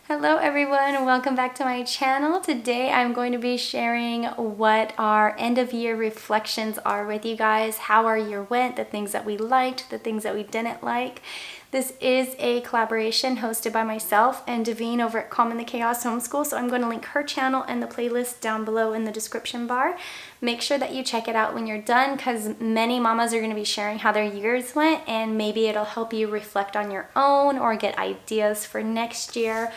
Hello everyone and welcome back to my channel. Today I'm going to be sharing what our end of year reflections are with you guys, how our year went, the things that we liked, the things that we didn't like. This is a collaboration hosted by myself and Davene over at Calm in the Chaos Homeschool, so I'm going to link her channel and the playlist down below in the description bar. Make sure that you check it out when you're done because many mamas are going to be sharing how their years went and maybe it'll help you reflect on your own or get ideas for next year.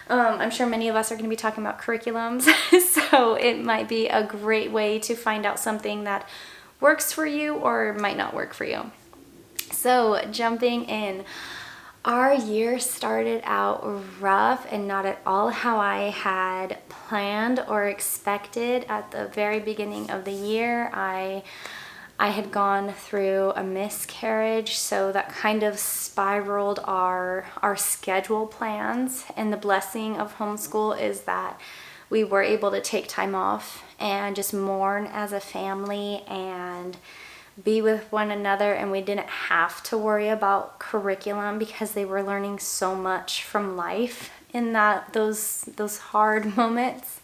I'm sure many of us are going to be talking about curriculums, so it might be a great way to find out something that works for you or might not work for you. So jumping in, our year started out rough and not at all how I had planned or expected. At the very beginning of the year, I had gone through a miscarriage, so that kind of spiraled our schedule plans. And the blessing of homeschool is that we were able to take time off and just mourn as a family and be with one another, and we didn't have to worry about curriculum because they were learning so much from life in those hard moments.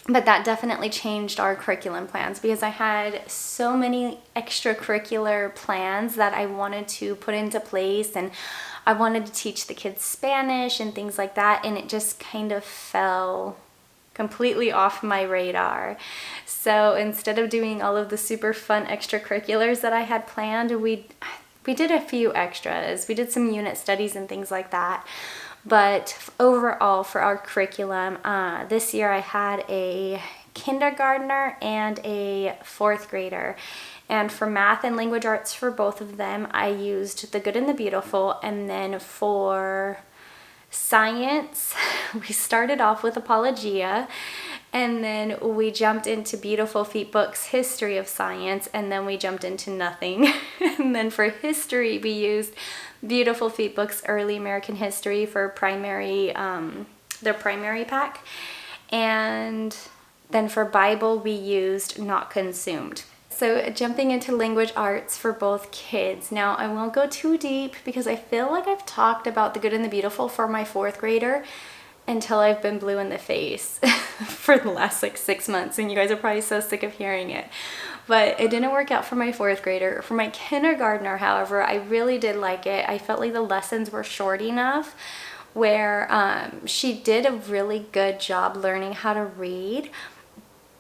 But that definitely changed our curriculum plans because I had so many extracurricular plans that I wanted to put into place, and I wanted to teach the kids Spanish and things like that, and it just kind of fell completely off my radar. So instead of doing all of the super fun extracurriculars that I had planned, we did a few extras. We did some unit studies and things like that. But overall, for our curriculum, this year I had a kindergartner and a fourth grader. And for math and language arts for both of them, I used The Good and the Beautiful. And then for science, we started off with Apologia. And then we jumped into Beautiful Feet Books, History of Science, and then we jumped into nothing. And then for history, we used Beautiful Feet Books, Early American History for primary, their primary pack. And then for Bible, we used Not Consumed. So jumping into language arts for both kids. Now, I won't go too deep because I feel like I've talked about The Good and the Beautiful for my fourth grader until I've been blue in the face for the last 6 months, and you guys are probably so sick of hearing it. But it didn't work out for my fourth grader. For my kindergartner, however, I really did like it. I felt like the lessons were short enough where she did a really good job learning how to read,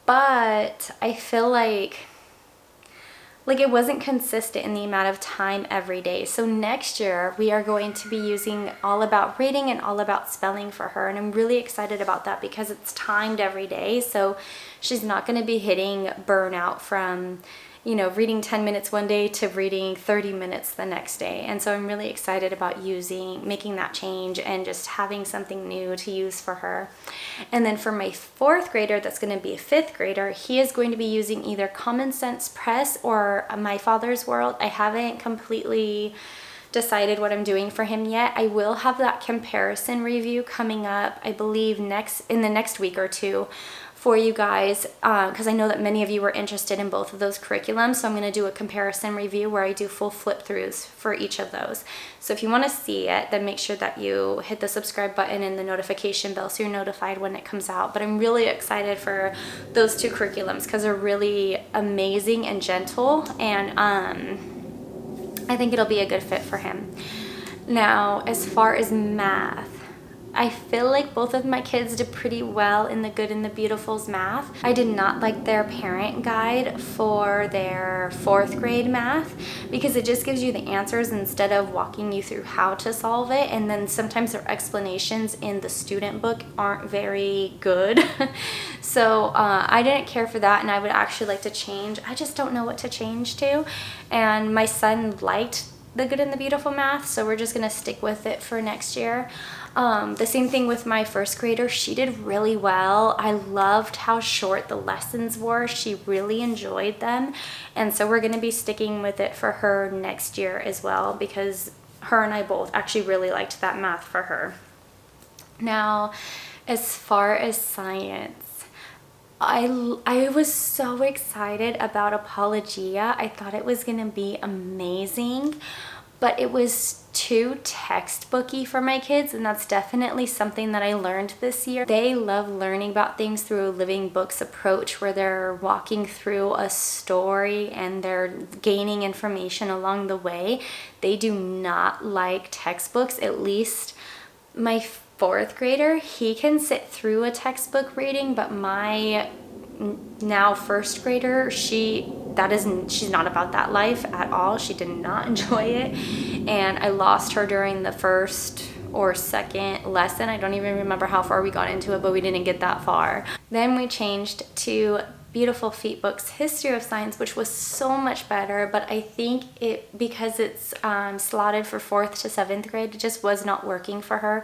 but I feel like it wasn't consistent in the amount of time every day. So next year we are going to be using All About Reading and All About Spelling for her, and I'm really excited about that because it's timed every day, so she's not going to be hitting burnout from reading 10 minutes one day to reading 30 minutes the next day. And so I'm really excited about making that change and just having something new to use for her. And then for my fourth grader, that's going to be a fifth grader, he is going to be using either Common Sense Press or My Father's World. I haven't completely decided what I'm doing for him yet. I will have that comparison review coming up, I believe in the next week or two for you guys, because I know that many of you were interested in both of those curriculums. So I'm going to do a comparison review where I do full flip throughs for each of those. So if you want to see it, then make sure that you hit the subscribe button and the notification bell so you're notified when it comes out. But I'm really excited for those two curriculums because they're really amazing and gentle, and I think it'll be a good fit for him. Now, as far as math, I feel like both of my kids did pretty well in The Good and the Beautiful's math. I did not like their parent guide for their fourth grade math because it just gives you the answers instead of walking you through how to solve it. And then sometimes their explanations in the student book aren't very good. So I didn't care for that, and I would actually like to change. I just don't know what to change to. And my son liked The Good and the Beautiful math, so we're just gonna stick with it for next year. The same thing with my first grader. She did really well. I loved how short the lessons were. She really enjoyed them, and so we're gonna be sticking with it for her next year as well because her and I both actually really liked that math for her. Now, as far as science, I was so excited about Apologia. I thought it was gonna be amazing, but it was too textbooky for my kids, and that's definitely something that I learned this year. They love learning about things through a living books approach, where they're walking through a story and they're gaining information along the way. They do not like textbooks. At least my fourth grader, he can sit through a textbook reading, but my now first grader, she's not about that life at all. She did not enjoy it, and I lost her during the first or second lesson. I don't even remember how far we got into it, but we didn't get that far. Then we changed to Beautiful Feet Books History of Science, which was so much better, but I think because it's slotted for 4th to 7th grade, it just was not working for her.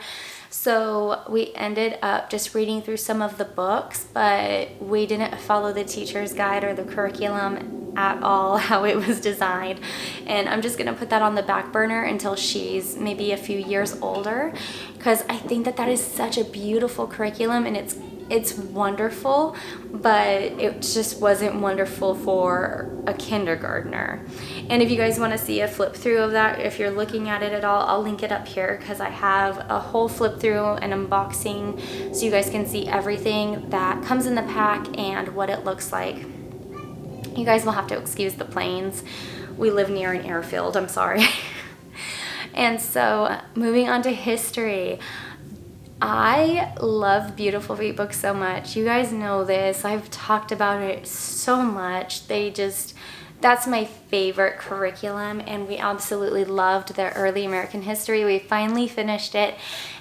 So we ended up just reading through some of the books, but we didn't follow the teacher's guide or the curriculum at all, how it was designed. And I'm just gonna put that on the back burner until she's maybe a few years older, because I think that is such a beautiful curriculum, and it's wonderful, but it just wasn't wonderful for a kindergartner. And if you guys want to see a flip through of that, if you're looking at it at all, I'll link it up here, because I have a whole flip through and unboxing so you guys can see everything that comes in the pack and what it looks like. You guys will have to excuse the planes. We live near an airfield, I'm sorry. And so moving on to history. I love Beautiful Feet Books so much. You guys know this. I've talked about it so much. That's my favorite curriculum, and we absolutely loved the early American history. We finally finished it,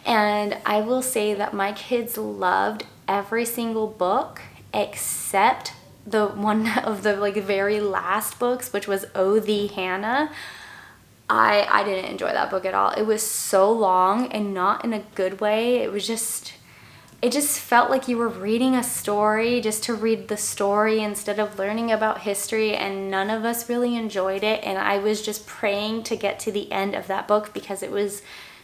and I will say that my kids loved every single book except the one of the very last books, which was Oh Thee Hannah. I didn't enjoy that book at all. It was so long, and not in a good way. It just felt like you were reading a story just to read the story instead of learning about history, and none of us really enjoyed it. And I was just praying to get to the end of that book because it was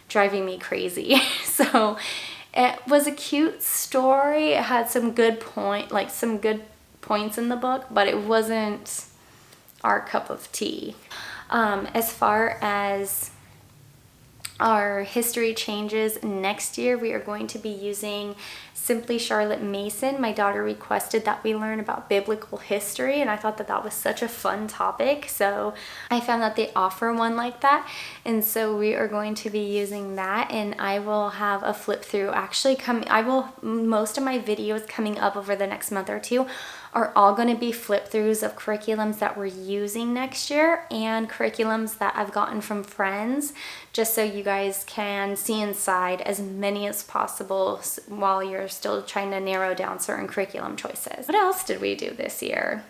driving me crazy. So it was a cute story. It had some good points in the book, but it wasn't our cup of tea. As far as our history changes next year, we are going to be using Simply Charlotte Mason. My daughter requested that we learn about biblical history, and I thought that was such a fun topic, so I found that they offer one like that, and so we are going to be using that. And I will have a flip through actually most of my videos coming up over the next month or two are all going to be flip throughs of curriculums that we're using next year and curriculums that I've gotten from friends, just so you guys can see inside as many as possible while you're still trying to narrow down certain curriculum choices. What else did we do this year?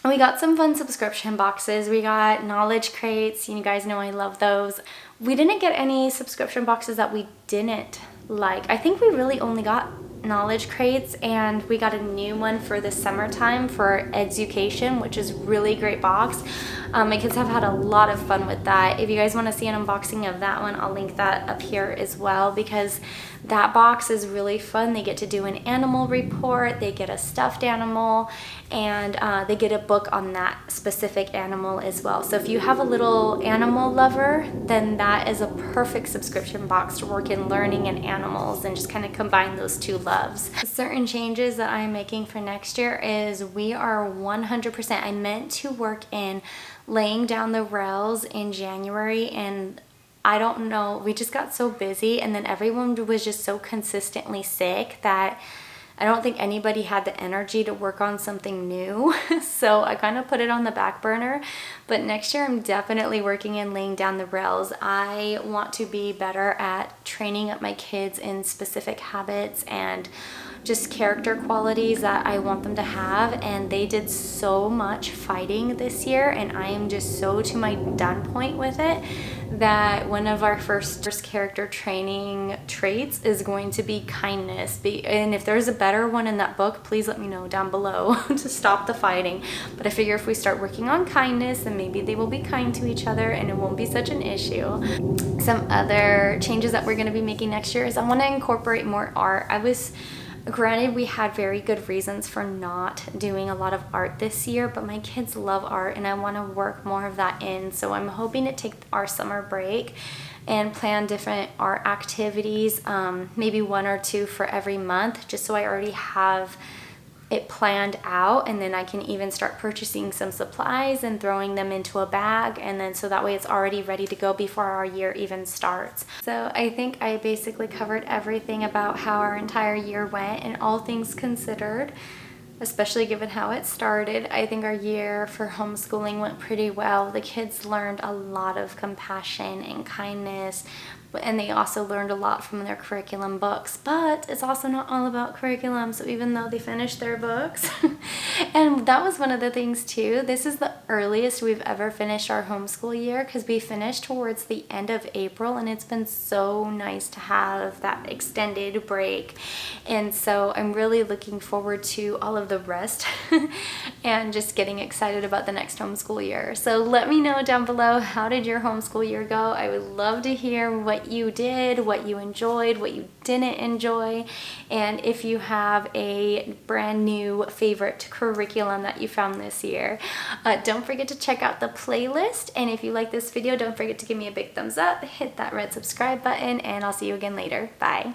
We got some fun subscription boxes. We got knowledge crates. You guys know I love those. We didn't get any subscription boxes that we didn't like. I think we really only got knowledge crates, and we got a new one for the summertime for education, which is really great box. My kids have had a lot of fun with that. If you guys want to see an unboxing of that one, I'll link that up here as well, because that box is really fun. They get to do an animal report, they get a stuffed animal, and they get a book on that specific animal as well. So if you have a little animal lover, then that is a perfect subscription box to work in learning and animals and just kind of combine those two loves. Certain changes that I'm making for next year is we are 100%, I meant to work in laying down the rails in January, and I don't know, we just got so busy, and then everyone was just so consistently sick that I don't think anybody had the energy to work on something new. So I kind of put it on the back burner, but next year I'm definitely working in laying down the rails. I want to be better at training up my kids in specific habits and just character qualities that I want them to have, and they did so much fighting this year, and I am just so to my done point with it that one of our first character training traits is going to be kindness. And if there's a better one in that book, please let me know down below to stop the fighting. But I figure if we start working on kindness, then maybe they will be kind to each other and it won't be such an issue. Some other changes that we're going to be making next year is I want to incorporate more art. Granted, we had very good reasons for not doing a lot of art this year, but my kids love art and I want to work more of that in. So I'm hoping to take our summer break and plan different art activities, maybe 1 or 2 for every month, just so I already have it planned out, and then I can even start purchasing some supplies and throwing them into a bag, and then so that way it's already ready to go before our year even starts. So I think I basically covered everything about how our entire year went, and all things considered, especially given how it started, I think our year for homeschooling went pretty well. The kids learned a lot of compassion and kindness, and they also learned a lot from their curriculum books. But it's also not all about curriculum, so even though they finished their books, and that was one of the things too, this is the earliest we've ever finished our homeschool year, because we finished towards the end of April, and it's been so nice to have that extended break. And so I'm really looking forward to all of the rest and just getting excited about the next homeschool year. So let me know down below, how did your homeschool year go? I would love to hear what you did, what you enjoyed, what you didn't enjoy, and if you have a brand new favorite curriculum that you found this year. Don't forget to check out the playlist, and if you like this video, don't forget to give me a big thumbs up, hit that red subscribe button, and I'll see you again later. Bye.